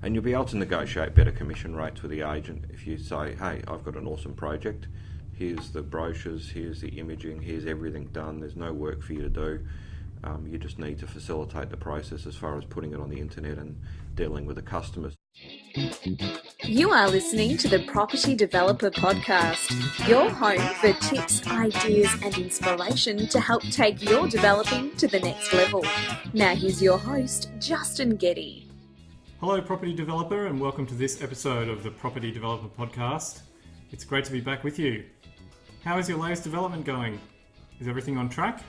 And you'll be able to negotiate better commission rates with the agent if you say, hey, I've got an awesome project, here's the brochures, here's the imaging, here's everything done, there's no work for you to do. You just need to facilitate the process as far as putting it on the internet and dealing with the customers. You are listening to the Property Developer Podcast, your home for tips, ideas and inspiration to help take your developing to the next level. Now here's your host, Justin Getty. Hello Property Developer, and welcome to this episode of the Property Developer Podcast. It's great to be back with you. How is your latest development going? Is everything on track?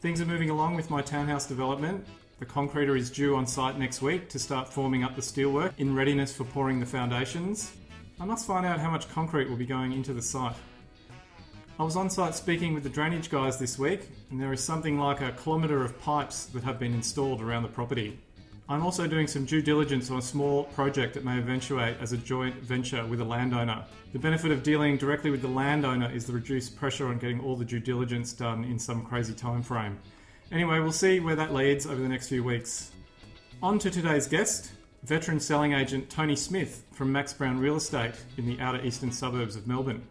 Things are moving along with my townhouse development. The concreter is due on site next week to start forming up the steelwork in readiness for pouring the foundations. I must find out how much concrete will be going into the site. I was on site speaking with the drainage guys this week, and there is something like 1 kilometre of pipes that have been installed around the property. I'm also doing some due diligence on a small project that may eventuate as a joint venture with a landowner. The benefit of dealing directly with the landowner is the reduced pressure on getting all the due diligence done in some crazy time frame. Anyway, we'll see where that leads over the next few weeks. On to today's guest, veteran selling agent Tony Smith from Max Brown Real Estate in the outer eastern suburbs of Melbourne.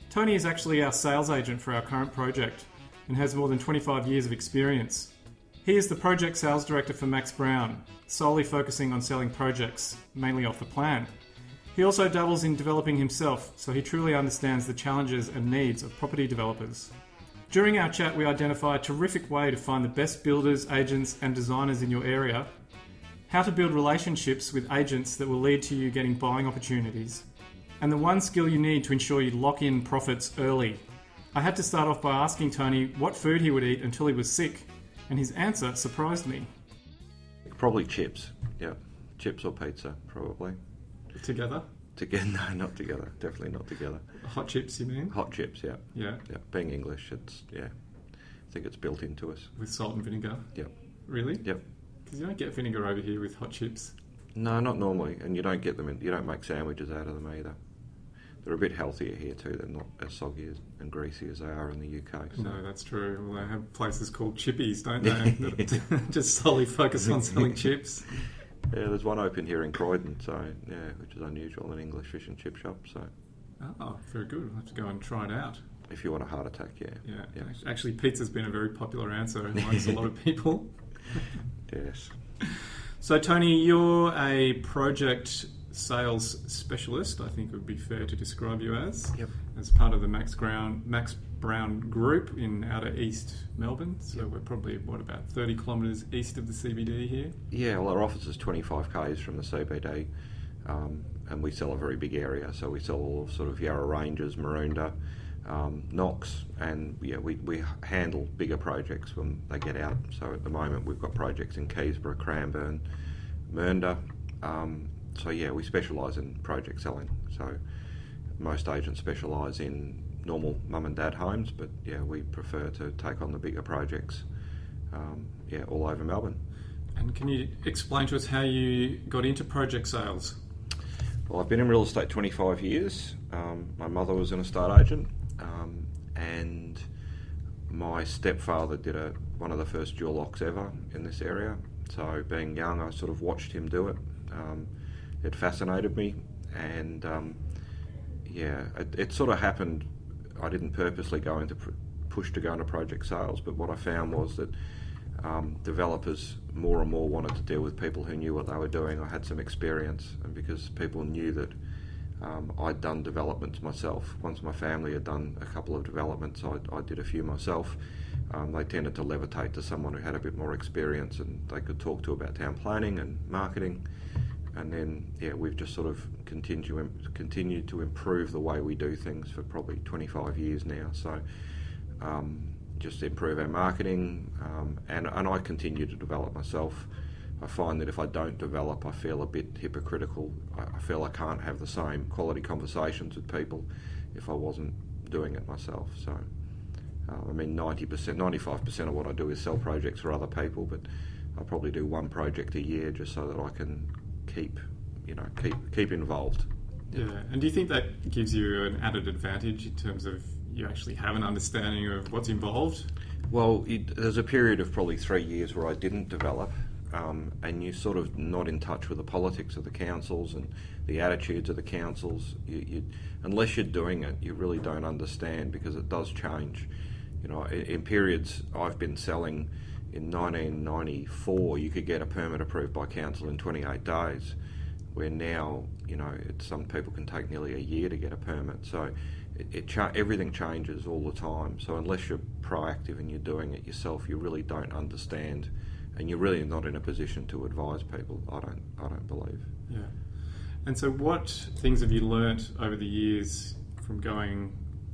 Tony is actually our sales agent for our current project and has more than 25 years of experience. He is the project sales director for Max Brown, solely focusing on selling projects, mainly off the plan. He also dabbles in developing himself, so he truly understands the challenges and needs of property developers. During our chat, we identify a terrific way to find the best builders, agents and designers in your area, how to build relationships with agents that will lead to you getting buying opportunities, and the one skill you need to ensure you lock in profits early. I had to start off by asking Tony what food he would eat until he was sick, and his answer surprised me. Probably chips, yeah. Chips or pizza, probably. Together? No, not together. Definitely not together. Hot chips, you mean? Hot chips, yeah. Yeah. Being English, I think it's built into us. With salt and vinegar? Yep. Really? Yep. Because you don't get vinegar over here with hot chips. No, not normally, and you don't get them you don't make sandwiches out of them either. They're a bit healthier here too. They're not as soggy and greasy as they are in the UK. So. No, that's true. Well, they have places called chippies, don't they? That just solely focus on selling chips. Yeah, there's one open here in Croydon, which is unusual, an English fish and chip shop. So. Oh, very good. I'll have to go and try it out. If you want a heart attack, yeah. Yeah. Actually, pizza's been a very popular answer amongst a lot of people. Yes. So, Tony, you're a project sales specialist, I think it would be fair to describe you as. Yep. As part of the Max Brown group in outer east Melbourne. So we're probably, about 30 kilometres east of the CBD here? Yeah, well, our office is 25 k's from the CBD, and we sell a very big area. So we sell all of sort of Yarra Ranges, Maroondah, Knox, and we handle bigger projects when they get out. So at the moment we've got projects in Keysborough, Cranbourne, Mernda. We specialise in project selling. So most agents specialise in normal mum and dad homes, but we prefer to take on the bigger projects all over Melbourne. And can you explain to us how you got into project sales? Well, I've been in real estate 25 years. My mother was an estate agent, and my stepfather did one of the first dual locks ever in this area. So being young, I sort of watched him do it. It fascinated me, and it sort of happened. I didn't purposely go into push to go into project sales, but what I found was that developers more and more wanted to deal with people who knew what they were doing. I had some experience, and because people knew that I'd done developments myself. Once my family had done a couple of developments, I did a few myself. They tended to levitate to someone who had a bit more experience and they could talk to about town planning and marketing. And then, we've just sort of continued to improve the way we do things for probably 25 years now. So just improve our marketing, and I continue to develop myself. I find that if I don't develop, I feel a bit hypocritical. I feel I can't have the same quality conversations with people if I wasn't doing it myself. So, 95% of what I do is sell projects for other people, but I probably do one project a year just so that I can keep involved. Yeah, and do you think that gives you an added advantage in terms of you actually have an understanding of what's involved? Well, there's a period of probably 3 years where I didn't develop, and you're sort of not in touch with the politics of the councils and the attitudes of the councils. Unless you're doing it, you really don't understand, because it does change. You know, in periods I've been selling, in 1994, you could get a permit approved by council in 28 days, where now, you know, some people can take nearly a year to get a permit. So everything changes all the time. So unless you're proactive and you're doing it yourself, you really don't understand, and you're really not in a position to advise people. I don't believe. Yeah. And so, what things have you learnt over the years from going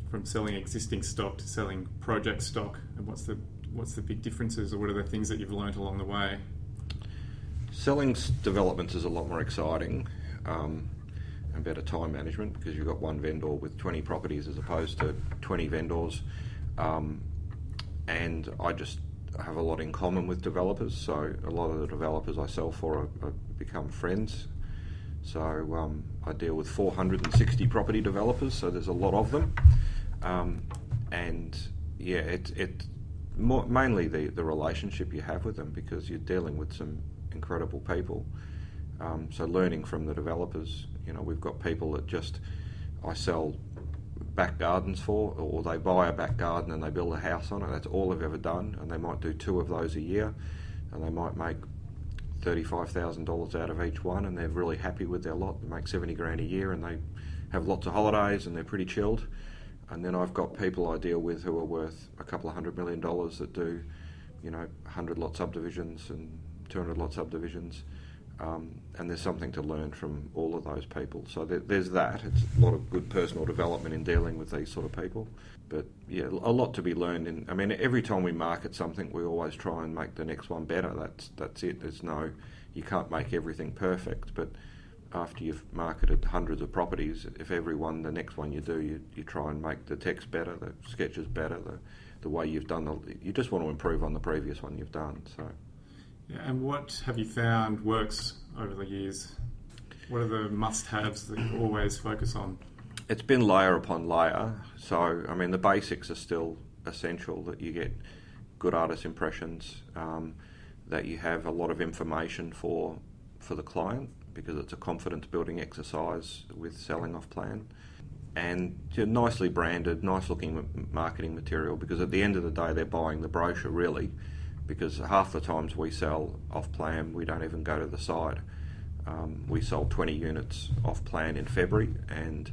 from selling existing stock to selling project stock, and what's the big differences, or what are the things that you've learnt along the way? Selling developments is a lot more exciting, and better time management, because you've got one vendor with 20 properties as opposed to 20 vendors, and I just have a lot in common with developers. So a lot of the developers I sell for have become friends. So I deal with 460 property developers, so there's a lot of them, and yeah, it's mainly the relationship you have with them, because you're dealing with some incredible people. So learning from the developers, you know, we've got people that I sell back gardens for, or they buy a back garden and they build a house on it. That's all they've ever done, and they might do 2 of those a year, and they might make $35,000 out of each one, and they're really happy with their lot. They make 70 grand a year, and they have lots of holidays, and they're pretty chilled. And then I've got people I deal with who are worth a couple of $100 million that do, you know, 100 lot subdivisions and 200 lot subdivisions. And there's something to learn from all of those people. So there's that. It's a lot of good personal development in dealing with these sort of people. But yeah, a lot to be learned. I mean, every time we market something, we always try and make the next one better. That's it. You can't make everything perfect. But after you've marketed hundreds of properties, if the next one you do, you try and make the text better, the sketches better, the way you've done you just want to improve on the previous one you've done. So. Yeah, and what have you found works over the years? What are the must-haves that you always focus on? It's been layer upon layer. So, I mean, the basics are still essential, that you get good artist impressions, that you have a lot of information for the client, because it's a confidence-building exercise with selling off plan. And nicely branded, nice-looking marketing material, because at the end of the day, they're buying the brochure, really. Because half the times we sell off plan, we don't even go to the site. We sold 20 units off plan in February, and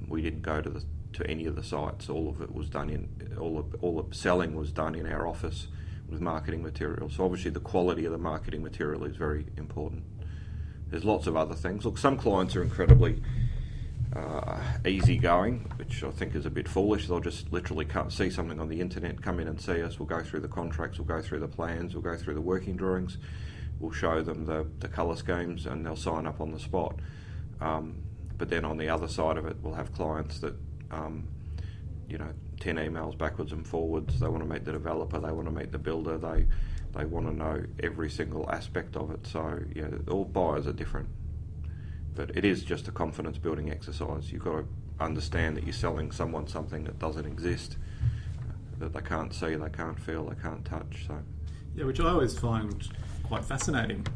we didn't go to any of the sites. All of it was done all the selling was done in our office with marketing material. So obviously the quality of the marketing material is very important. There's lots of other things. Look, some clients are incredibly easygoing, which I think is a bit foolish. They'll just literally see something on the internet, come in and see us. We'll go through the contracts, we'll go through the plans, we'll go through the working drawings, we'll show them the colour schemes, and they'll sign up on the spot. But then on the other side of it, we'll have clients that 10 emails backwards and forwards. They want to meet the developer, they want to meet the builder, they want to know every single aspect of it. So yeah, all buyers are different. But it is just a confidence building exercise. You've got to understand that you're selling someone something that doesn't exist, that they can't see, they can't feel, they can't touch. So yeah, which I always find quite fascinating.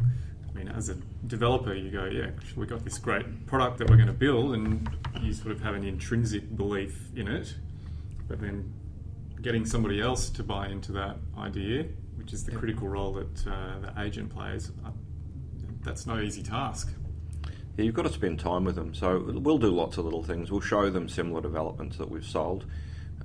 I mean, as a developer, you go, yeah, we've got this great product that we're going to build, and you sort of have an intrinsic belief in it. But then getting somebody else to buy into that idea, which is the critical role that the agent plays, that's no easy task. Yeah, you've got to spend time with them. So we'll do lots of little things. We'll show them similar developments that we've sold.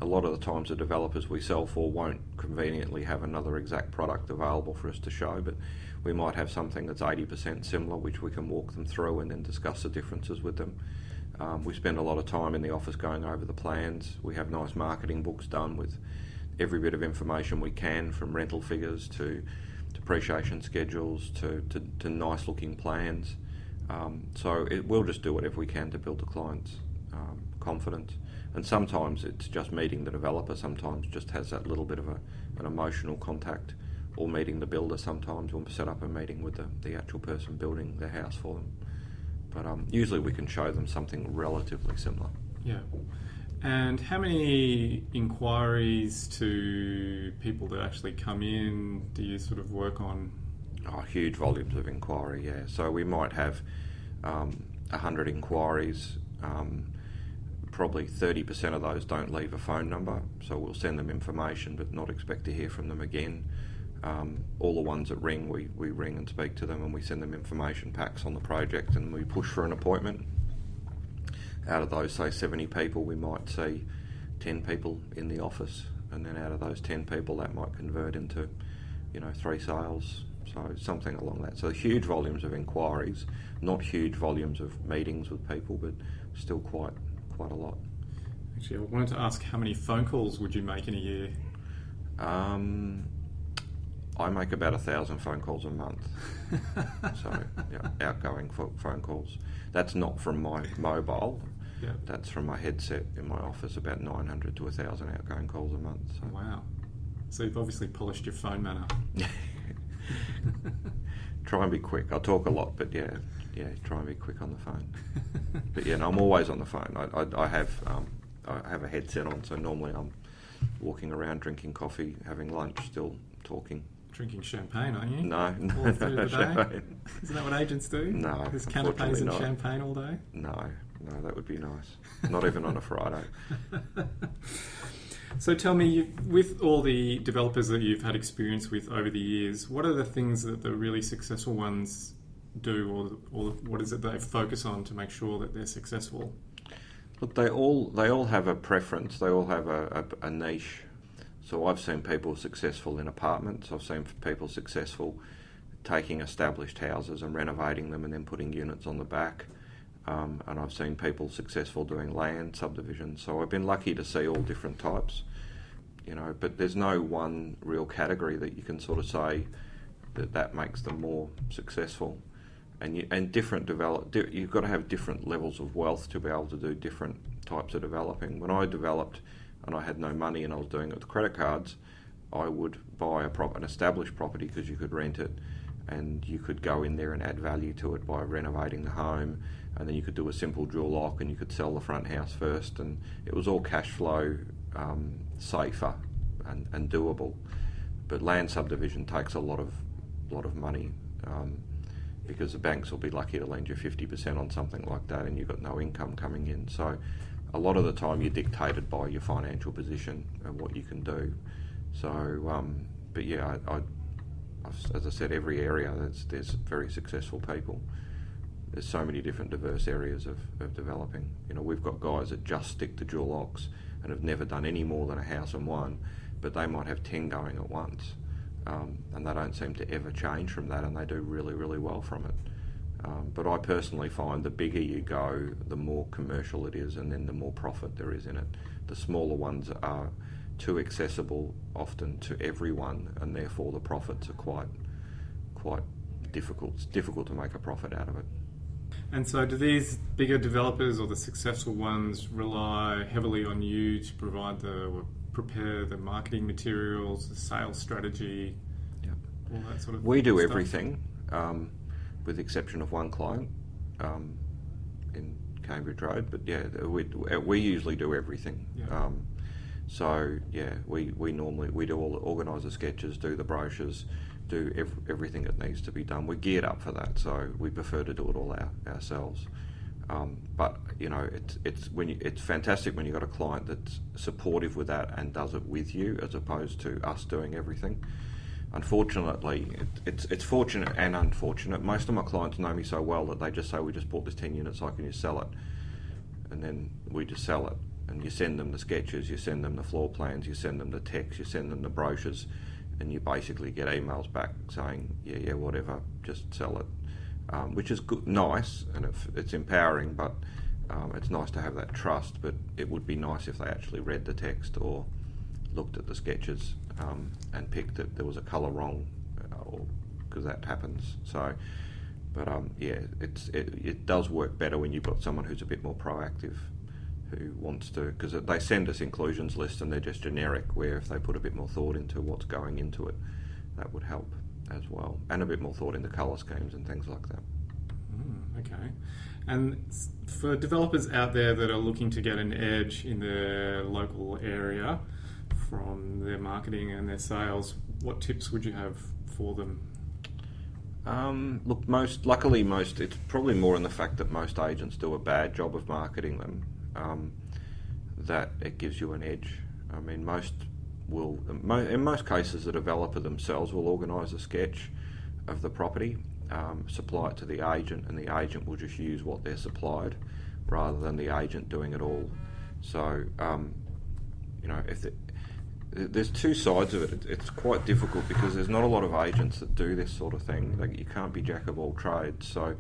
A lot of the times the developers we sell for won't conveniently have another exact product available for us to show, but we might have something that's 80% similar, which we can walk them through and then discuss the differences with them. We spend a lot of time in the office going over the plans. We have nice marketing books done with every bit of information we can, from rental figures to depreciation schedules to nice looking plans. So we'll just do whatever we can to build the client's confidence. And sometimes it's just meeting the developer, sometimes just has that little bit of an emotional contact, or meeting the builder. Sometimes we'll set up a meeting with the actual person building their house for them. But usually we can show them something relatively similar. Yeah. And how many inquiries to people that actually come in do you sort of work on Huge volumes of inquiry, yeah. So we might have 100 inquiries. Probably 30% of those don't leave a phone number, so we'll send them information but not expect to hear from them again. All the ones that ring, we ring and speak to them, and we send them information packs on the project, and we push for an appointment. Out of those, say 70 people, we might see 10 people in the office, and then out of those 10 people, that might convert into 3 sales, so something along that. So huge volumes of inquiries, not huge volumes of meetings with people, but still quite a lot. Actually, I wanted to ask, how many phone calls would you make in a year? I make about 1,000 phone calls a month. So, outgoing phone calls. That's not from my mobile. Yeah. That's from my headset in my office, about 900 to 1,000 outgoing calls a month. So. Wow. So you've obviously polished your phone manner. Try and be quick. I talk a lot, but try and be quick on the phone. But no, I'm always on the phone. I have a headset on, so normally I'm walking around drinking coffee, having lunch, still talking. Drinking champagne, aren't you? No, all through the day? champagne. Isn't that what agents do? No, there's canapes and not. champagne all day? No, that would be nice. Not even on a Friday. So tell me, with all the developers that you've had experience with over the years, what are the things that the really successful ones do, or what is it they focus on to make sure that they're successful? Look, they all have a preference. They all have a niche. So I've seen people successful in apartments. I've seen people successful taking established houses and renovating them and then putting units on the back. And I've seen people successful doing land subdivisions. So I've been lucky to see all different types, but there's no one real category that you can sort of say that makes them more successful. And different you've got to have different levels of wealth to be able to do different types of developing. When I developed and I had no money and I was doing it with credit cards, I would buy an established property because you could rent it, and you could go in there and add value to it by renovating the home, and then you could do a simple dual lock and you could sell the front house first, and it was all cash flow safer and doable. But land subdivision takes a lot of money, because the banks will be lucky to lend you 50% on something like that, and you've got no income coming in. So a lot of the time you're dictated by your financial position and what you can do. So, but yeah, as I said, every area there's very successful people. There's so many different diverse areas of developing. We've got guys that just stick to dual locks and have never done any more than a house in one, but they might have 10 going at once. And they don't seem to ever change from that, and they do really, really well from it. But I personally find the bigger you go, the more commercial it is, and then the more profit there is in it. The smaller ones are too accessible often to everyone, and therefore the profits are quite difficult. It's difficult to make a profit out of it. And so do these bigger developers or the successful ones rely heavily on you to prepare the marketing materials, the sales strategy, all that sort of We do stuff? everything, with the exception of one client in Cambridge Road, but we usually do everything. Yeah. We normally do all the organise the sketches, do the brochures, do everything that needs to be done. We're geared up for that, so we prefer to do it all ourselves. But it's fantastic when you've got a client that's supportive with that and does it with you, as opposed to us doing everything. Unfortunately, it's fortunate and unfortunate. Most of my clients know me so well that they just say, we just bought this 10 units, so can you sell it? And then we just sell it. And you send them the sketches, you send them the floor plans, you send them the text, you send them the brochures, and you basically get emails back saying, yeah, whatever, just sell it. Which is good, nice, and it's empowering, but it's nice to have that trust. But it would be nice if they actually read the text or looked at the sketches and picked that there was a colour wrong, because that happens. So, but it does work better when you've got someone who's a bit more proactive, who wants to, because they send us inclusions lists and they're just generic, where if they put a bit more thought into what's going into it, that would help as well, and a bit more thought into colour schemes and things like that. Okay. And for developers out there that are looking to get an edge in their local area from their marketing and their sales, what tips would you have for them? Look, it's probably more in the fact that most agents do a bad job of marketing them, that it gives you an edge. I mean, in most cases, the developer themselves will organise a sketch of the property, supply it to the agent, and the agent will just use what they're supplied rather than the agent doing it all. So, there's two sides of it. It's quite difficult because there's not a lot of agents that do this sort of thing. Like, you can't be jack of all trades, so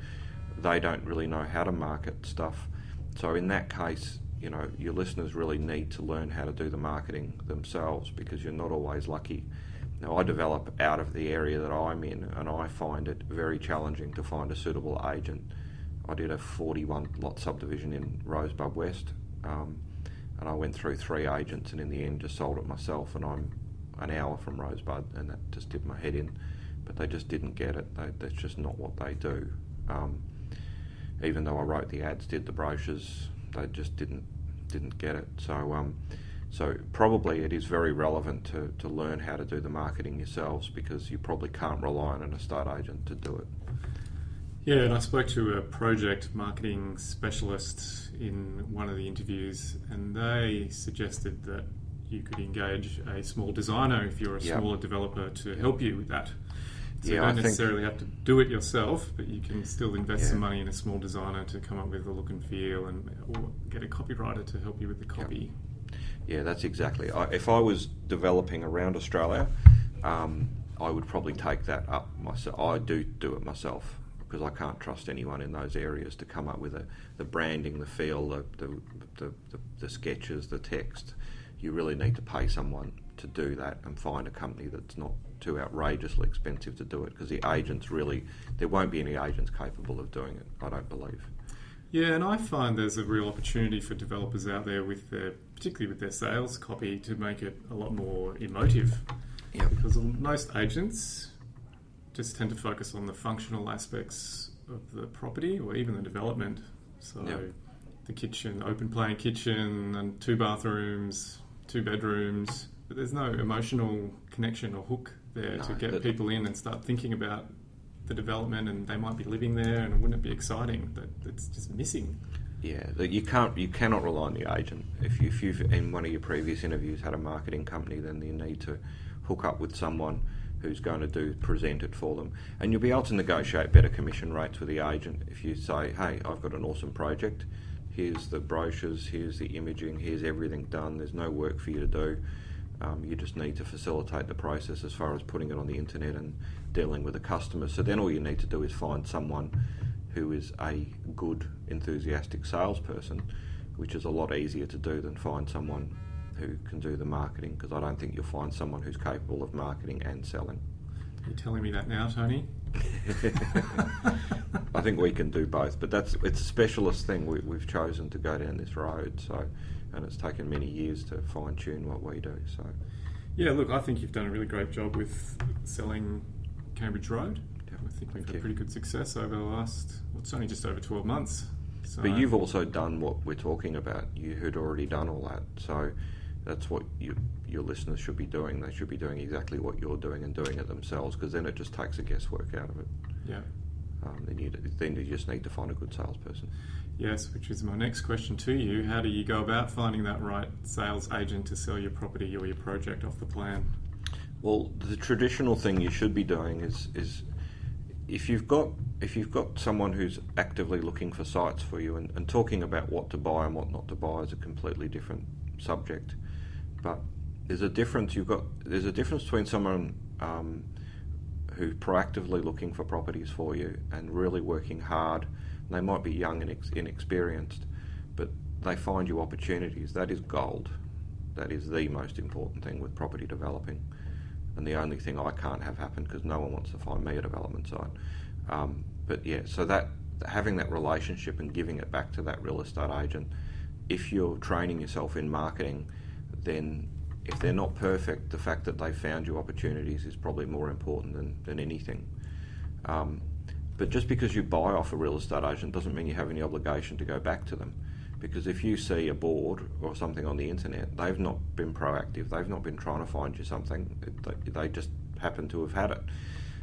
they don't really know how to market stuff. So in that case, your listeners really need to learn how to do the marketing themselves, because you're not always lucky. Now, I develop out of the area that I'm in, and I find it very challenging to find a suitable agent. I did a 41 lot subdivision in Rosebud West, and I went through 3 agents, and in the end just sold it myself, and I'm an hour from Rosebud, and that just did my head in. But they just didn't get it. That's just not what they do. Even though I wrote the ads, did the brochures, they just didn't get it. So probably it is very relevant to learn how to do the marketing yourselves, because you probably can't rely on an estate agent to do it. Yeah, and I spoke to a project marketing specialist in one of the interviews, and they suggested that you could engage a small designer if you're a smaller developer to help you with that. So you don't necessarily have to do it yourself, but you can still invest some money in a small designer to come up with a look and feel, or get a copywriter to help you with the copy. Yeah, that's exactly. If I was developing around Australia, I would probably take that up myself. I do it myself, because I can't trust anyone in those areas to come up with the branding, the feel, the sketches, the text. You really need to pay someone to do that, and find a company that's not too outrageously expensive to do it, because there won't be any agents capable of doing it, I don't believe. Yeah, and I find there's a real opportunity for developers out there particularly with their sales copy, to make it a lot more emotive. Yeah. Because most agents just tend to focus on the functional aspects of the property, or even the development. So the kitchen, open plan kitchen, and 2 bathrooms, 2 bedrooms, but there's no emotional connection or hook there to get people in and start thinking about the development, and they might be living there, and wouldn't it be exciting? That's just missing. Yeah, you cannot rely on the agent. If you've in one of your previous interviews had a marketing company, then you need to hook up with someone who's going to present it for them, and you'll be able to negotiate better commission rates with the agent if you say, hey, I've got an awesome project, here's the brochures, here's the imaging, here's everything done, there's no work for you to do. You just need to facilitate the process as far as putting it on the internet and dealing with the customers. So then all you need to do is find someone who is a good, enthusiastic salesperson, which is a lot easier to do than find someone who can do the marketing, because I don't think you'll find someone who's capable of marketing and selling. You're telling me that now, Tony? I think we can do both, but it's a specialist thing. We've chosen to go down this road, and it's taken many years to fine-tune what we do. So, yeah, look, I think you've done a really great job with selling Cambridge Road. Yeah, I think we've had pretty good success over the last, it's only just over 12 months. So, but you've also done what we're talking about. You had already done all that, so that's what your listeners should be doing. They should be doing exactly what you're doing and doing it themselves, because then it just takes the guesswork out of it. Yeah. Then you just need to find a good salesperson. Yes, which is my next question to you. How do you go about finding that right sales agent to sell your property or your project off the plan? Well, the traditional thing you should be doing is if you've got someone who's actively looking for sites for you, and talking about what to buy and what not to buy is a completely different subject. But there's a difference. There's a difference between someone who's proactively looking for properties for you and really working hard. They might be young and inexperienced, but they find you opportunities. That is gold. That is the most important thing with property developing, and the only thing I can't have happen, because no one wants to find me a development site. But yeah, so that having that relationship and giving it back to that real estate agent. If you're training yourself in marketing, then if they're not perfect, the fact that they found you opportunities is probably more important than anything. But just because you buy off a real estate agent doesn't mean you have any obligation to go back to them. Because if you see a board or something on the internet, they've not been proactive. They've not been trying to find you something. They just happen to have had it.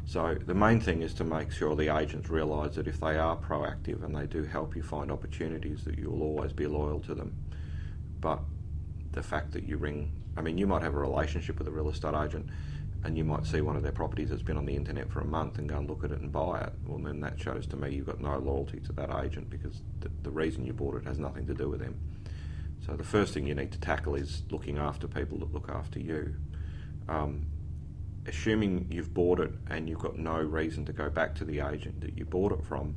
So the main thing is to make sure the agents realise that if they are proactive and they do help you find opportunities, that you'll always be loyal to them. But the fact that you ring, I mean, you might have a relationship with a real estate agent and you might see one of their properties that's been on the internet for a month and go and look at it and buy it. Well, then that shows to me you've got no loyalty to that agent, because the reason you bought it has nothing to do with them. So the first thing you need to tackle is looking after people that look after you. Assuming you've bought it and you've got no reason to go back to the agent that you bought it from,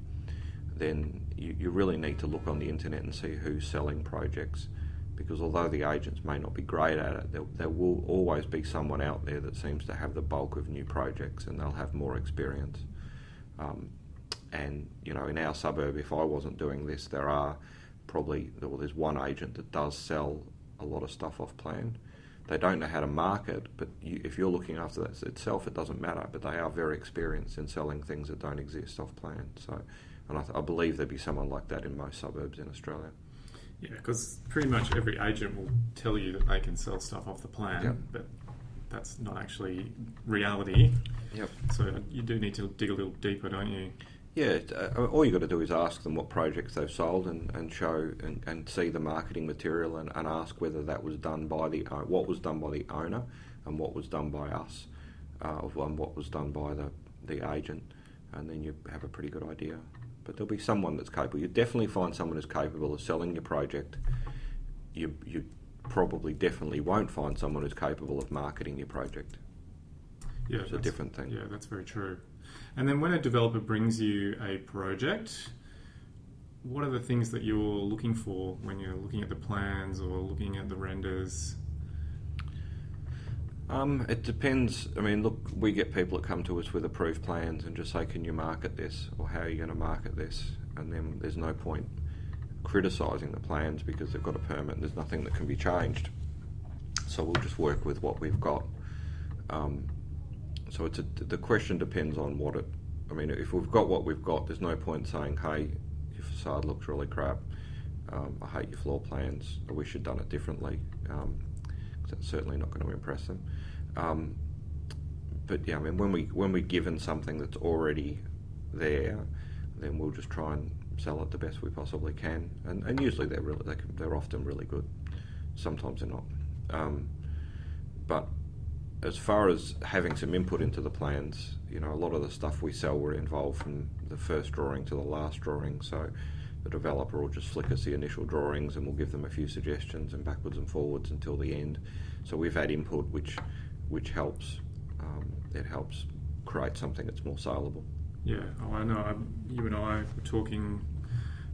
then you really need to look on the internet and see who's selling projects, because although the agents may not be great at it, there will always be someone out there that seems to have the bulk of new projects and they'll have more experience. And you know, in our suburb, if I wasn't doing this, there's one agent that does sell a lot of stuff off plan. They don't know how to market, but if you're looking after that itself, it doesn't matter. But they are very experienced in selling things that don't exist off plan. So, and I believe there'd be someone like that in most suburbs in Australia. Yeah, because pretty much every agent will tell you that they can sell stuff off the plan, Yep. but that's not actually reality. Yep. So you do need to dig a little deeper, don't you? Yeah, all you got to do is ask them what projects they've sold and show and see the marketing material and ask whether that was done by what was done by the owner and what was done by us, and what was done by the agent, and then you have a pretty good idea. But there'll be someone that's capable. You definitely find someone who's capable of selling your project. You probably definitely won't find someone who's capable of marketing your project. Yeah, It's a different thing. Yeah, that's very true. And then when a developer brings you a project, what are the things that you're looking for when you're looking at the plans or looking at the renders? It depends. I mean, look, we get people that come to us with approved plans and just say, can you market this? Or how are you going to market this? And then there's no point criticising the plans because they've got a permit and there's nothing that can be changed. So we'll just work with what we've got. So the question depends on I mean, if we've got what we've got, there's no point saying, hey, your facade looks really crap. I hate your floor plans. I wish you'd done it differently. That's certainly not going to impress them. But yeah, I mean, when we're given something that's already there, then we'll just try and sell it the best we possibly can. And usually they're often really good. Sometimes they're not. But as far as having some input into the plans, you know, a lot of the stuff we sell, we're involved from the first drawing to the last drawing. So the developer will just flick us the initial drawings and we'll give them a few suggestions and backwards and forwards until the end. So we've had input which helps. It helps create something that's more saleable. Yeah, I know. You and I were talking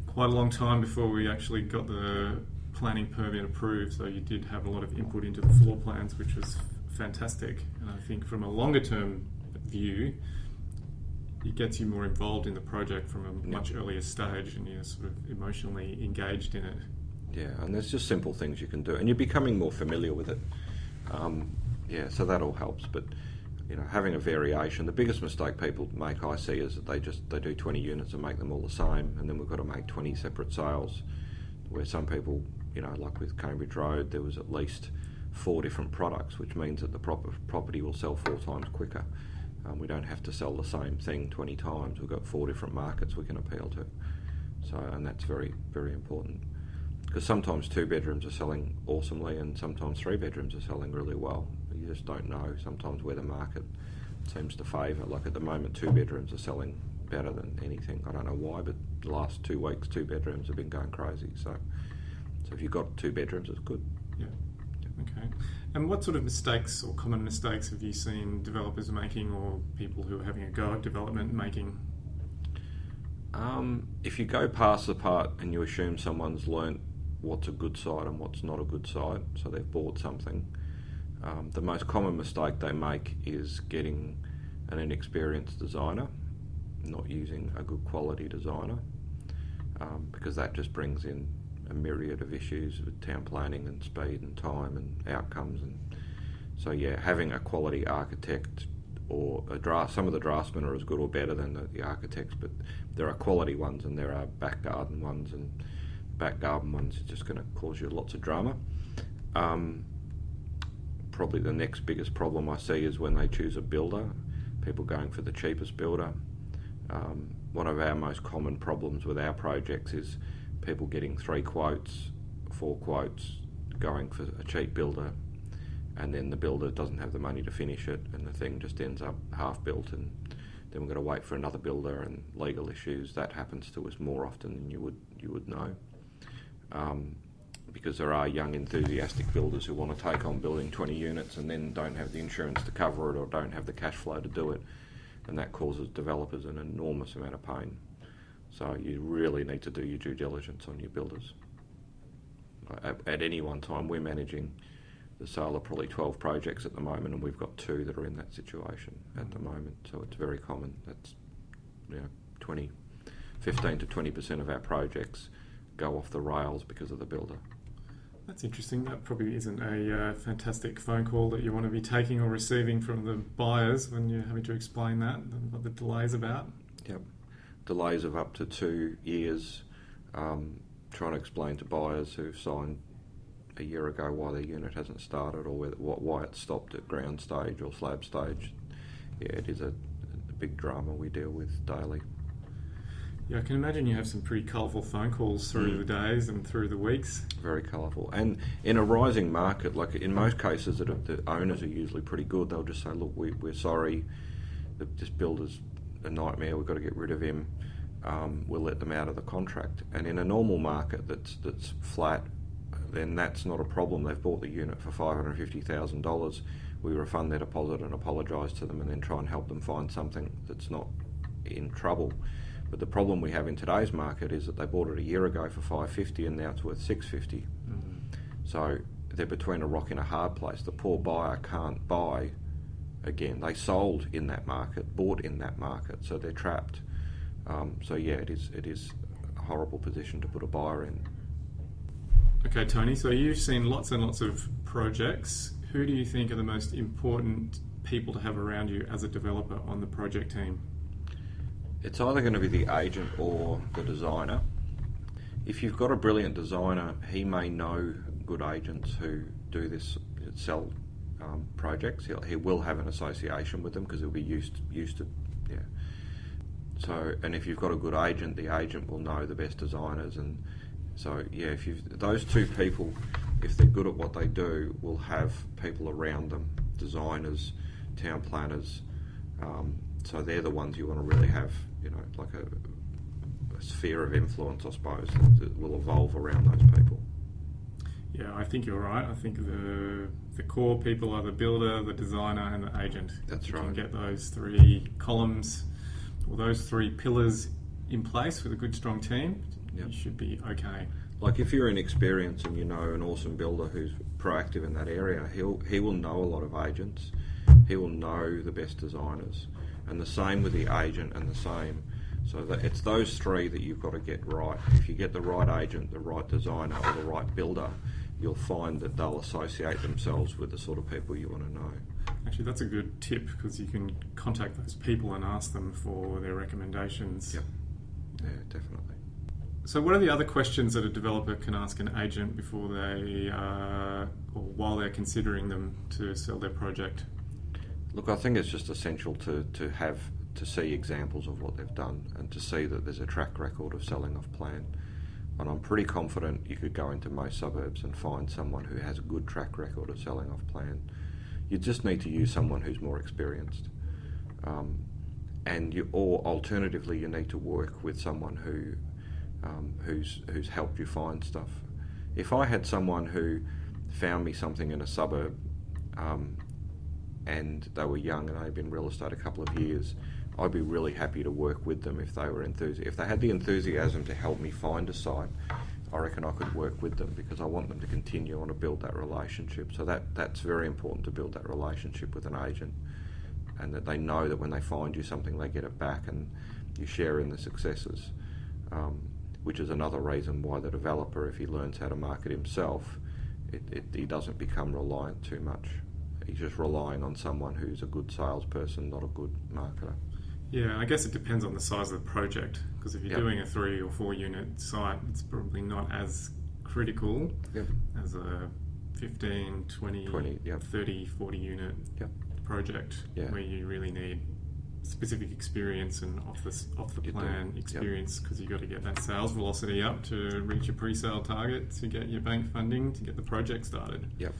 quite a long time before we actually got the planning permit approved. So you did have a lot of input into the floor plans, which was fantastic. And I think from a longer term view, it gets you more involved in the project from a much earlier stage, and you're sort of emotionally engaged in it. Yeah, and there's just simple things you can do, and you're becoming more familiar with it. So that all helps. But you know, having a variation. The biggest mistake people make, I see, is that they do 20 units and make them all the same, and then we've got to make 20 separate sales. Where some people, you know, like with Cambridge Road, there was at least 4 different products, which means that the property will sell 4 times quicker. We don't have to sell the same thing 20 times. We've got 4 different markets we can appeal to. So, and that's very, very important. Because sometimes 2 bedrooms are selling awesomely and sometimes 3 bedrooms are selling really well. You just don't know sometimes where the market seems to favour. Like at the moment, 2 bedrooms are selling better than anything. I don't know why, but the last 2 weeks, 2 bedrooms have been going crazy. So if you've got 2 bedrooms, it's good. Yeah. Okay. And what sort of mistakes or common mistakes have you seen developers making, or people who are having a go at development making? If you go past the part and you assume someone's learnt what's a good site and what's not a good site, so they've bought something, the most common mistake they make is getting an inexperienced designer, not using a good quality designer, because that just brings in a myriad of issues with town planning and speed and time and outcomes. And so having a quality architect or some of the draftsmen are as good or better than the architects, but there are quality ones and there are back garden ones, and back garden ones are just going to cause you lots of drama. Probably the next biggest problem I see is when they choose a builder. people going for the cheapest builder. One of our most common problems with our projects is people getting 3 quotes, 4 quotes, going for a cheap builder, and then the builder doesn't have the money to finish it, and the thing just ends up half built, and then we've got to wait for another builder, and legal issues. That happens to us more often than you would know, because there are young enthusiastic builders who want to take on building 20 units and then don't have the insurance to cover it or don't have the cash flow to do it, and that causes developers an enormous amount of pain. So you really need to do your due diligence on your builders. At any one time, we're managing the sale of probably 12 projects at the moment, and we've got 2 that are in that situation at the moment. So it's very common. That's 15 to 20% of our projects go off the rails because of the builder. That's interesting. That probably isn't a fantastic phone call that you want to be taking or receiving from the buyers when you're having to explain that and what the delay's about. Yep. Delays of up to 2 years, trying to explain to buyers who've signed a year ago why their unit hasn't started or why it stopped at ground stage or slab stage. Yeah, it is a big drama we deal with daily. Yeah, I can imagine you have some pretty colourful phone calls through the days and through the weeks. Very colourful. And in a rising market, like in most cases, the owners are usually pretty good. They'll just say, look, we're sorry, this builder's a nightmare, we've got to get rid of him. We'll let them out of the contract. And in a normal market that's flat, then that's not a problem. They've bought the unit for $550,000. We refund their deposit and apologise to them and then try and help them find something that's not in trouble. But the problem we have in today's market is that they bought it a year ago for $550 and now it's worth $650. So they're between a rock and a hard place. The poor buyer can't buy again. They sold in that market, bought in that market, so they're trapped. So yeah, it is a horrible position to put a buyer in. Okay, Tony, so you've seen lots and lots of projects. Who do you think are the most important people to have around you as a developer on the project team? It's either going to be the agent or the designer. If you've got a brilliant designer, he may know good agents who do this, sell projects. He will have an association with them because he'll be used to, yeah. So, and if you've got a good agent, the agent will know the best designers, and so yeah, those 2 people, if they're good at what they do, will have people around them, designers, town planners. So they're the ones you want to really have, like a sphere of influence, I suppose, that will evolve around those people. Yeah, I think you're right. I think the core people are the builder, the designer, and the agent. That's right. You can get those 3 columns or those 3 pillars in place with a good, strong team. Yep. You should be okay. Like if you're inexperienced and you know an awesome builder who's proactive in that area, he will know a lot of agents. He will know the best designers, and the same with the agent, and the same. So that it's those 3 that you've got to get right. If you get the right agent, the right designer, or the right builder, you'll find that they'll associate themselves with the sort of people you want to know. Actually, that's a good tip because you can contact those people and ask them for their recommendations. Yep. Yeah, definitely. So what are the other questions that a developer can ask an agent before they, or while they're considering them to sell their project? Look, I think it's just essential to see examples of what they've done and to see that there's a track record of selling off plan. And I'm pretty confident you could go into most suburbs and find someone who has a good track record of selling off plan. You just need to use someone who's more experienced. Or alternatively, you need to work with someone who's helped you find stuff. If I had someone who found me something in a suburb, and they were young and they'd been in real estate a couple of years, I'd be really happy to work with them if they were if they had the enthusiasm to help me find a site. I reckon I could work with them because I want them to continue. I want to build that relationship. So that's very important, to build that relationship with an agent, and that they know that when they find you something, they get it back and you share in the successes, which is another reason why the developer, if he learns how to market himself, he doesn't become reliant too much. He's just relying on someone who's a good salesperson, not a good marketer. Yeah, I guess it depends on the size of the project, because if you're doing a 3 or 4 unit site, it's probably not as critical as a 15, 20 30, 40 unit project where you really need specific experience and off the plan experience, because you've got to get that sales velocity up to reach your pre-sale target, to get your bank funding, to get the project started. Yep.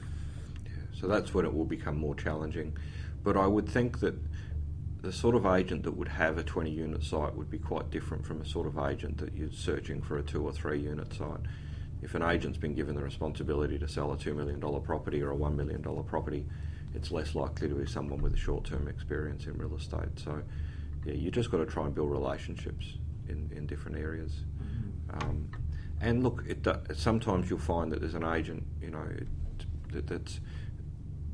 Yeah. So that's when it will become more challenging. But I would think that the sort of agent that would have a 20 unit site would be quite different from a sort of agent that you're searching for a 2 or 3 unit site. If an agent's been given the responsibility to sell a $2 million property or a $1 million property, it's less likely to be someone with a short-term experience in real estate. So, yeah, you just got to try and build relationships in different areas. And look, sometimes you'll find that there's an agent, that's,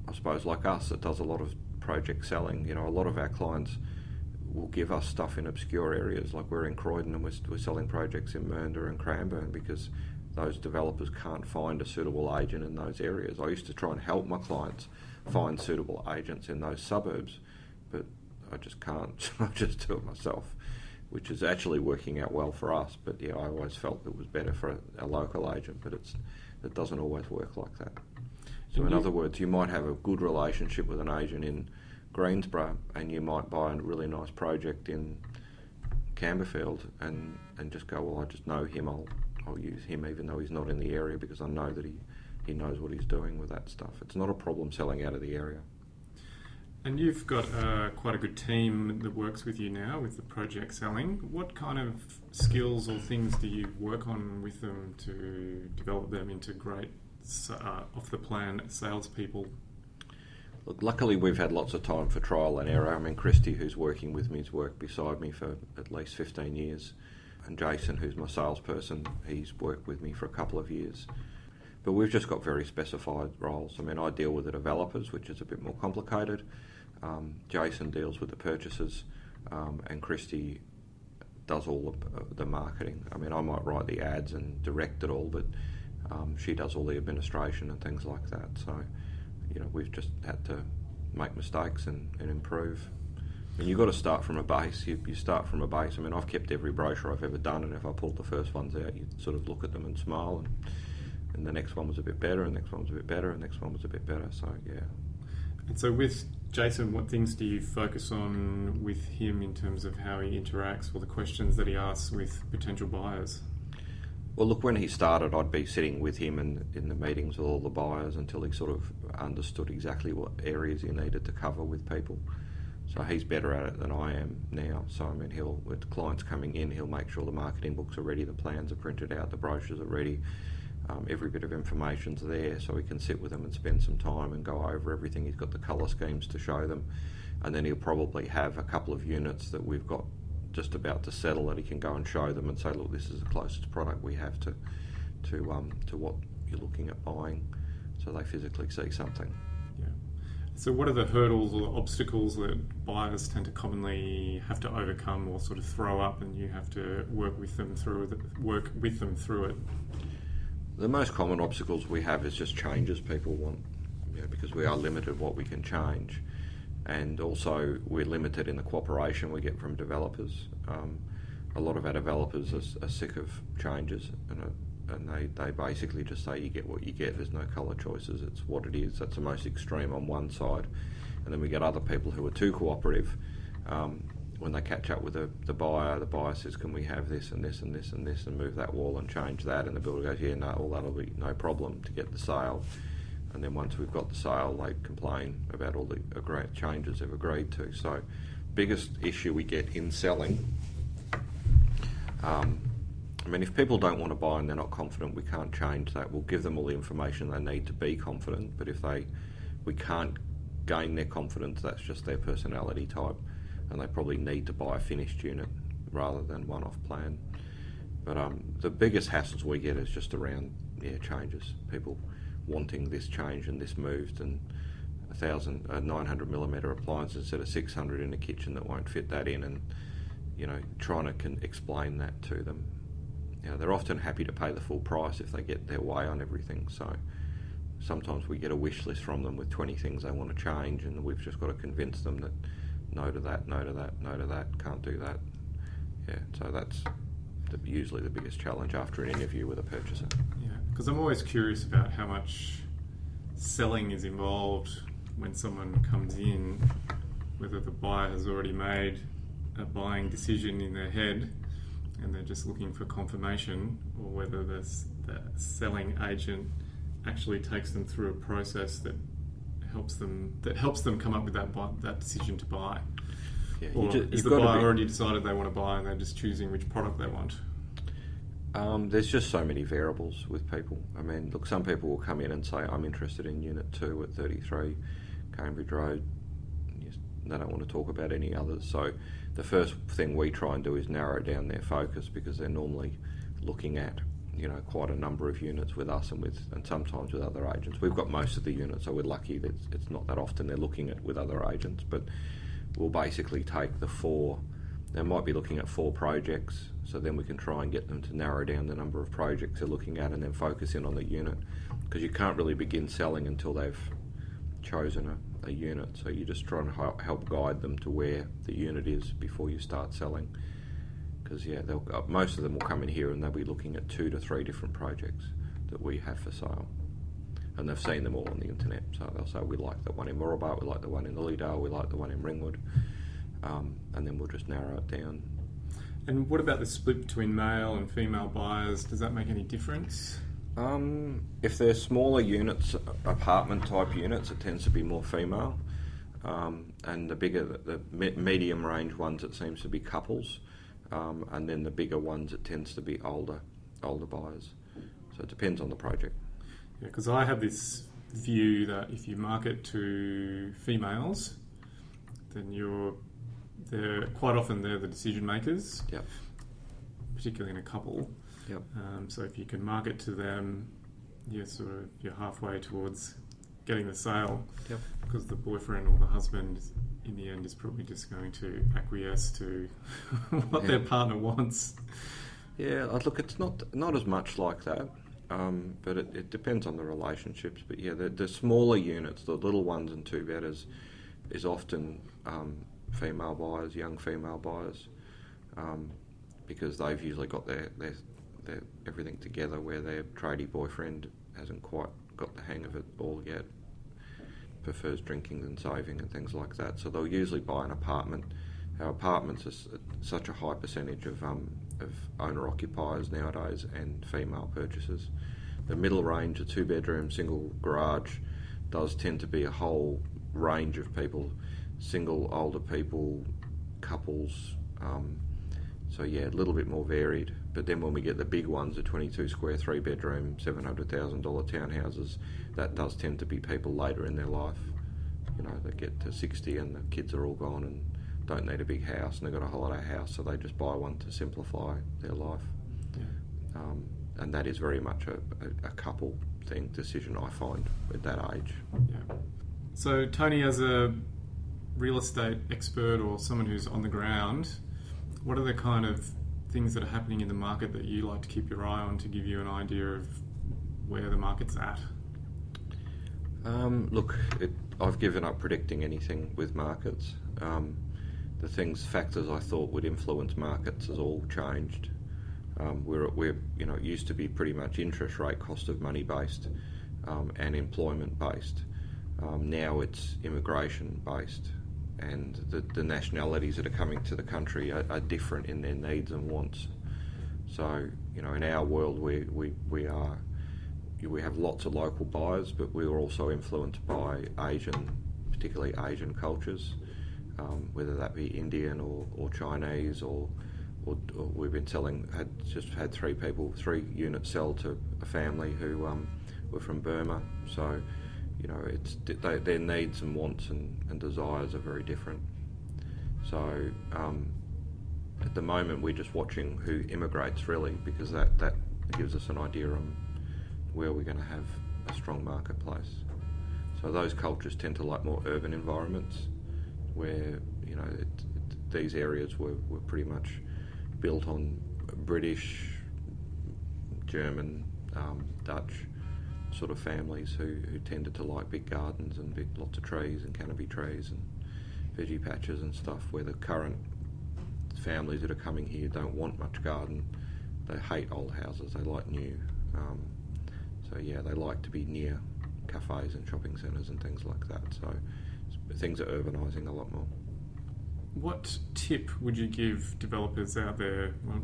I suppose, like us, that does a lot of project selling. A lot of our clients will give us stuff in obscure areas, like we're in Croydon and we're selling projects in Mernda and Cranbourne because those developers can't find a suitable agent in those areas. I used to try and help my clients find suitable agents in those suburbs, but I just can't. I just do it myself, which is actually working out well for us. But yeah, I always felt it was better for a local agent, but it doesn't always work like that. So in other words, you might have a good relationship with an agent in Greensborough and you might buy a really nice project in Camberfield and just go, well, I just know him, I'll use him even though he's not in the area because I know that he knows what he's doing with that stuff. It's not a problem selling out of the area. And you've got quite a good team that works with you now with the project selling. What kind of skills or things do you work on with them to develop them into great off-the-plan salespeople? Look, luckily we've had lots of time for trial and error. I mean, Christy, who's working with me, has worked beside me for at least 15 years. And Jason, who's my salesperson, he's worked with me for a couple of years. But we've just got very specified roles. I mean, I deal with the developers, which is a bit more complicated. Jason deals with the purchasers, and Christy does all of the marketing. I mean, I might write the ads and direct it all, but she does all the administration and things like that. So, we've just had to make mistakes and improve. And you've got to start from a base. You start from a base. I mean, I've kept every brochure I've ever done, and if I pulled the first ones out, you sort of look at them and smile, and the next one was a bit better, and the next one was a bit better, and the next one was a bit better. So, yeah. And so with Jason, what things do you focus on with him in terms of how he interacts or the questions that he asks with potential buyers? Well, look, when he started, I'd be sitting with him in the meetings with all the buyers until he sort of understood exactly what areas he needed to cover with people. So he's better at it than I am now. So, I mean, with clients coming in, he'll make sure the marketing books are ready, the plans are printed out, the brochures are ready, every bit of information's there, so he can sit with them and spend some time and go over everything. He's got the colour schemes to show them, and then he'll probably have a couple of units that we've got just about to settle that he can go and show them and say, look, this is the closest product we have to what you're looking at buying, so they physically see something. Yeah. So what are the hurdles or obstacles that buyers tend to commonly have to overcome or sort of throw up, and you have to work with them through it? The most common obstacles we have is just changes people want, because we are limited what we can change, and also we're limited in the cooperation we get from developers. A lot of our developers are sick of changes, and they basically just say you get what you get, there's no colour choices, it's what it is. That's the most extreme on one side. And then we get other people who are too cooperative. When they catch up with the buyer says, can we have this and this and this and this and move that wall and change that, and the builder goes, yeah, no, well, that'll be no problem to get the sale. And then once we've got the sale, they complain about all the changes they've agreed to. So biggest issue we get in selling, I mean, if people don't want to buy and they're not confident, we can't change that. We'll give them all the information they need to be confident, but if we can't gain their confidence, that's just their personality type, and they probably need to buy a finished unit rather than one-off plan. But the biggest hassles we get is just around changes. People wanting this changed and this moved, and 900mm appliance instead of 600 in a kitchen that won't fit that in, and trying to explain that to them. They're often happy to pay the full price if they get their way on everything. So sometimes we get a wish list from them with 20 things they want to change, and we've just got to convince them that no to that, no to that, no to that, can't do that. Yeah, so that's usually the biggest challenge after an interview with a purchaser. Yeah, because I'm always curious about how much selling is involved when someone comes in. whether the buyer has already made a buying decision in their head and they're just looking for confirmation, or whether the selling agent actually takes them through a process that helps them come up with that decision to buy. Yeah, or is the buyer already decided they want to buy and they're just choosing which product they want? There's just so many variables with people. I mean, look, some people will come in and say, I'm interested in Unit 2 at 33 Cambridge Road. Yes, they don't want to talk about any others. So the first thing we try and do is narrow down their focus, because they're normally looking at, quite a number of units with us and sometimes with other agents. We've got most of the units, so we're lucky that it's not that often they're looking at with other agents, but we'll basically take the 4. They might be looking at 4 projects, so then we can try and get them to narrow down the number of projects they're looking at and then focus in on the unit, because you can't really begin selling until they've chosen a unit. So you just try and help guide them to where the unit is before you start selling, because most of them will come in here and they'll be looking at 2 to 3 different projects that we have for sale, and they've seen them all on the internet. So they'll say, we like the one in Moorabah, we like the one in Lilydale, we like the one in Ringwood, and then we'll just narrow it down. And what about the split between male and female buyers? Does that make any difference? If they're smaller units, apartment type units, it tends to be more female, and the bigger, the medium range ones, it seems to be couples, and then the bigger ones, it tends to be older buyers. So it depends on the project. Yeah, because I have this view that if you market to females, then quite often they're the decision makers. Yep. Particularly in a couple. Yep. So if you can market to them, you're halfway towards getting the sale. Yep. Because the boyfriend or the husband, in the end, is probably just going to acquiesce to what their partner wants. Yeah, look, it's not as much like that, but it depends on the relationships. But yeah, the smaller units, the little ones and 2-bedders, is often female buyers, young female buyers, because they've usually got their everything together, where their tradie boyfriend hasn't quite got the hang of it all yet, prefers drinking than saving and things like that. So they'll usually buy an apartment. Our apartments are such a high percentage of owner-occupiers nowadays and female purchasers. The middle range, a 2-bedroom, single garage, does tend to be a whole range of people, single, older people, couples, so yeah, a little bit more varied. But then when we get the big ones, the 22 square, 3-bedroom, $700,000 townhouses, that does tend to be people later in their life. They get to 60 and the kids are all gone and don't need a big house, and they've got a holiday house, so they just buy one to simplify their life. Yeah. And that is very much a couple decision, I find, at that age. Yeah. So Tony, as a real estate expert or someone who's on the ground, what are the kind of things that are happening in the market that you like to keep your eye on to give you an idea of where the market's at? Look, I've given up predicting anything with markets. The factors I thought would influence markets has all changed. It used to be pretty much interest rate, cost of money based, and employment based. Now it's immigration based, and the nationalities that are coming to the country are different in their needs and wants. So, in our world, we have lots of local buyers, but we're also influenced by particularly Asian cultures, whether that be Indian or Chinese, or we've been had 3 units sell to a family who were from Burma. So, their needs and wants and desires are very different. So at the moment we're just watching who immigrates, really, because that gives us an idea on where we're going to have a strong marketplace. So those cultures tend to like more urban environments, where these areas were pretty much built on British, German, Dutch sort of families who tended to like big gardens and lots of trees and canopy trees and veggie patches and stuff, where the current families that are coming here don't want much garden. They hate old houses, they like new. So yeah, they like to be near cafes and shopping centres and things like that. So things are urbanising a lot more. What tip would you give developers out there? Well,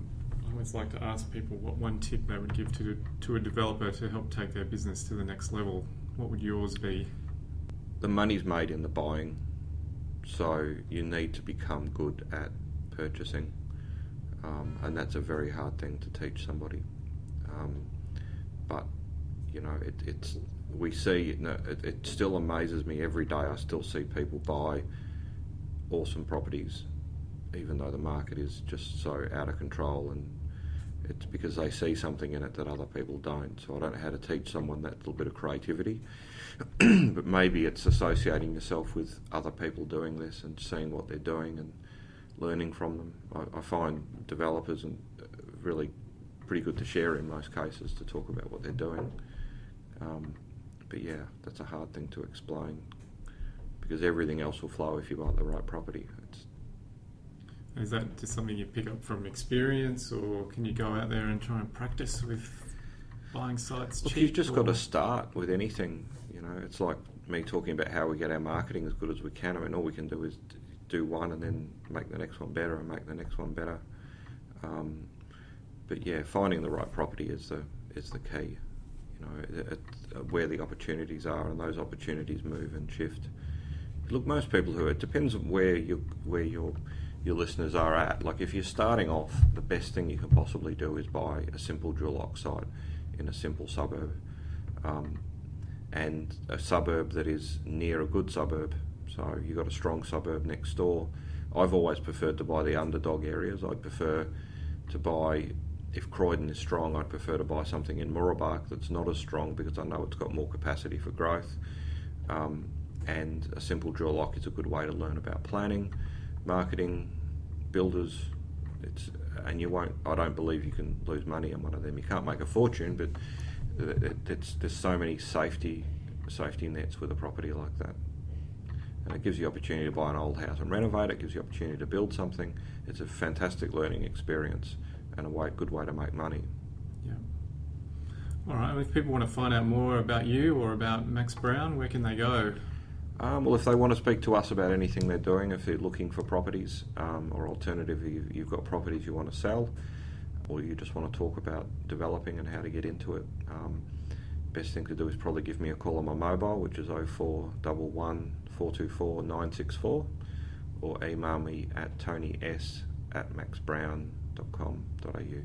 I always like to ask people what one tip they would give to a developer to help take their business to the next level. What would yours be? The money's made in the buying, so you need to become good at purchasing, and that's a very hard thing to teach somebody. But you know, we see. It still amazes me every day. I still see people buy awesome properties, even though the market is just so out of control, and it's because they see something in it that other people don't. So I don't know how to teach someone that little bit of creativity, but maybe it's associating yourself with other people doing this and seeing what they're doing and learning from them. I find developers and really pretty good to share in most cases, to talk about what they're doing. But yeah, that's a hard thing to explain, because everything else will flow if you buy the right property. Is that just something you pick up from experience, or can you go out there and try and practice with buying sites cheap? You've just got to start with anything. You know, it's like me talking about how we get our marketing as good as we can. I mean, all we can do is do one and then make the next one better and make the next one better. But yeah, finding the right property is the key. You know, where the opportunities are, and those opportunities move and shift. Look, most people it depends on where your listeners are at. Like, if you're starting off, the best thing you can possibly do is buy a simple drill lock site in a simple suburb, and a suburb that is near a good suburb. So you've got a strong suburb next door. I've always preferred to buy the underdog areas. I'd prefer to buy, if Croydon is strong, I'd prefer to buy something in Mooroolbark that's not as strong, because I know it's got more capacity for growth. And a simple drill lock is a good way to learn about planning, marketing, builders. I don't believe you can lose money on one of them. You can't make a fortune, but there's so many safety nets with a property like that. And it gives you the opportunity to buy an old house and renovate it. It gives you the opportunity to build something. It's a fantastic learning experience and a good way to make money. Yeah. All right. If people want to find out more about you or about Max Brown, where can they go? Well, if they want to speak to us about anything they're doing, if they're looking for properties, or alternatively, you've got properties you want to sell, or you just want to talk about developing and how to get into it, best thing to do is probably give me a call on my mobile, which is 0411 424 964, or email me at tonys@maxbrown.com.au.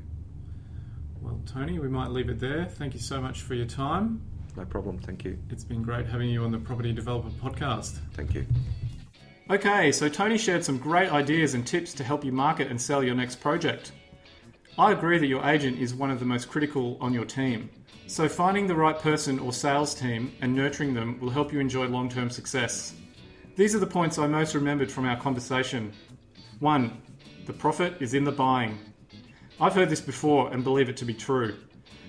Well, Tony, we might leave it there. Thank you so much for your time. No problem, thank you. It's been great having you on the Property Developer Podcast. Thank you. Okay, so Tony shared some great ideas and tips to help you market and sell your next project. I agree that your agent is one of the most critical on your team. So finding the right person or sales team and nurturing them will help you enjoy long-term success. These are the points I most remembered from our conversation. 1. The profit is in the buying. I've heard this before and believe it to be true.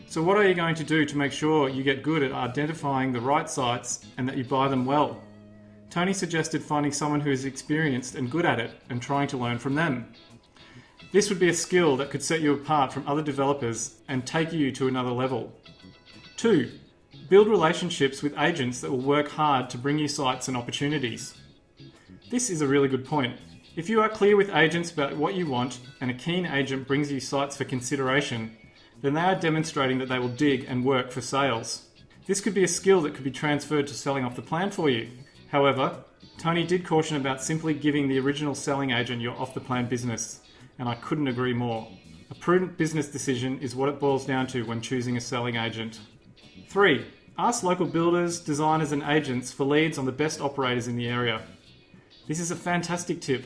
So what are you going to do to make sure you get good at identifying the right sites and that you buy them well? Tony suggested finding someone who is experienced and good at it and trying to learn from them. This would be a skill that could set you apart from other developers and take you to another level. 2. Build relationships with agents that will work hard to bring you sites and opportunities. This is a really good point. If you are clear with agents about what you want and a keen agent brings you sites for consideration, then they are demonstrating that they will dig and work for sales. This could be a skill that could be transferred to selling off the plan for you. However, Tony did caution about simply giving the original selling agent your off-the-plan business, and I couldn't agree more. A prudent business decision is what it boils down to when choosing a selling agent. 3. Ask local builders, designers and agents for leads on the best operators in the area. This is a fantastic tip.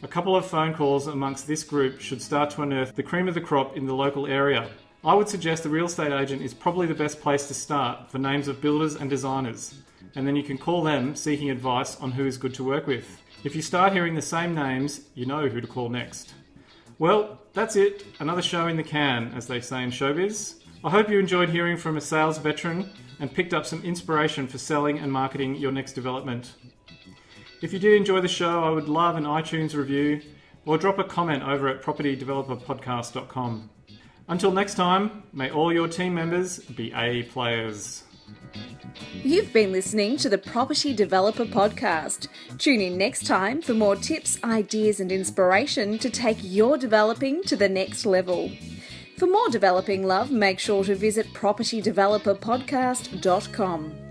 A couple of phone calls amongst this group should start to unearth the cream of the crop in the local area. I would suggest the real estate agent is probably the best place to start for names of builders and designers, and then you can call them seeking advice on who is good to work with. If you start hearing the same names, you know who to call next. Well, that's it. Another show in the can, as they say in showbiz. I hope you enjoyed hearing from a sales veteran and picked up some inspiration for selling and marketing your next development. If you did enjoy the show, I would love an iTunes review or drop a comment over at propertydeveloperpodcast.com. Until next time, may all your team members be A players. You've been listening to the Property Developer Podcast. Tune in next time for more tips, ideas, and inspiration to take your developing to the next level. For more developing love, make sure to visit propertydeveloperpodcast.com.